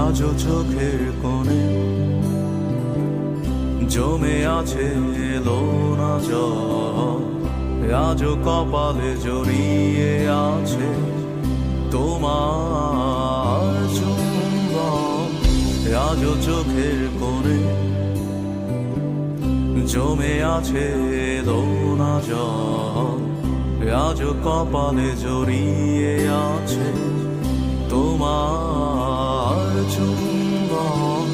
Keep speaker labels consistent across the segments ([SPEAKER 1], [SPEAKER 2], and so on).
[SPEAKER 1] আজও চোখের কোণে জমে আছে লোনা জল, আজও কপালে জড়িয়ে আছে তোমার চুম্বন। আজও চোখের কোণে জমে আছে লোনা জল, আজও কপালে জড়িয়ে আছে তোমার চুম্বন।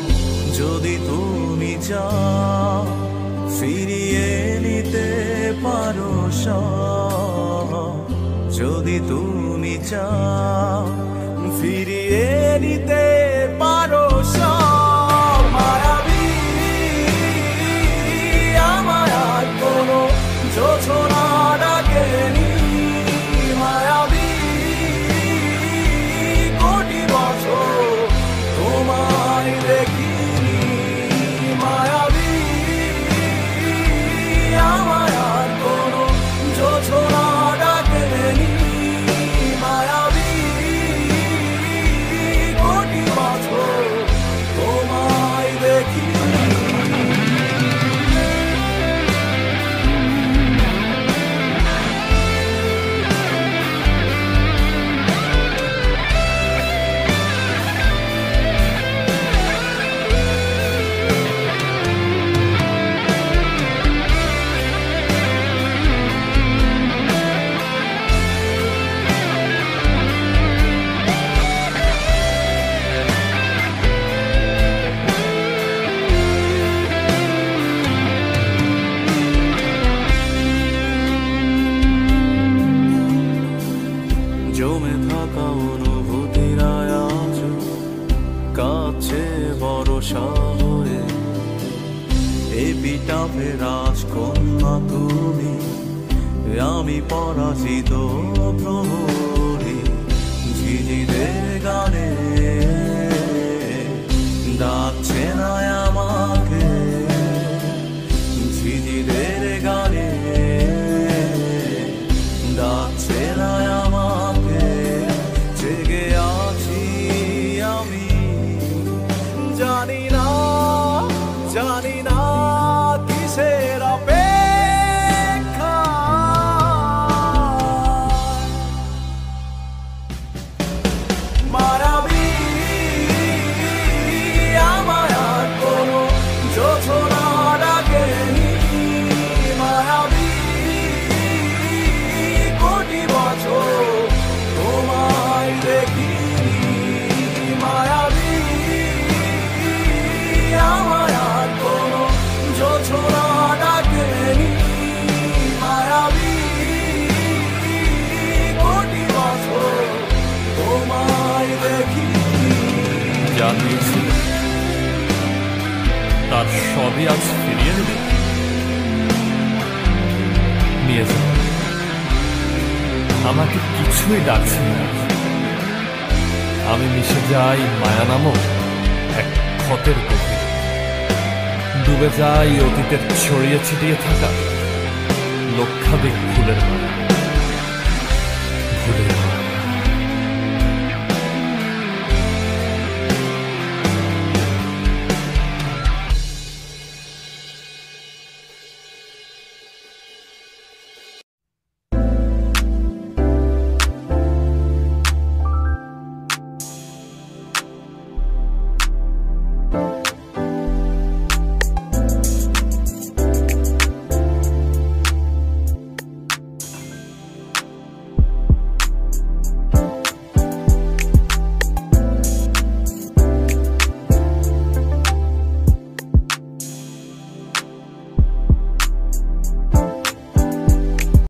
[SPEAKER 1] যদি তুমি চাও ফিরিয়ে নিতে পারো সব, যদি তুমি চাও ফিরিয়ে নিতে পারো সব। মায়াবী আমার আর কোনো যোছনা ডাকেনি, মায়াবী কোটি বছর তোমায় দেখিনি। মায়াবী আমার আর কোনো যোছনা ডাকেনি, মায়াবী কোটি বছর তোমায় দেখিনি। জমে থাকা অনুভূতিরা আজ কাছে ভরসা হয়ে, এপিটাপে রাজকন্যা তুমি, আমি পরাজিত প্রহরী। ঝিঝিদের গানে ডাকছে না আমাকে, ঝিঝিদের গানে ডাকছে না আমাকে। জেগে আছি আমি, জানি না জানি না কিসের অপেক্ষা। মায়াবী আমার আর কোনো যোছনা ডাকেনি, মায়াবী কোটি বছর তোমায় দেখিনি। মায়াবী আমার আর কোনো যোছনা ডাকেনি, মায়াবী কোটি বছর তোমায় দেখিনি।
[SPEAKER 2] যা পেয়েছি তার সবই আজ ফিরিয়ে দেবে, নিয়ে যাও। আমাকে কিছুই ডাকছে না, আমি মিশে যাই মায়া নামক এক ক্ষতের গভীরে, ডুবে যাই অতীতের ছড়িয়ে ছিটিয়ে থাকা লক্ষাধিক ফুলের মালা। ভুলে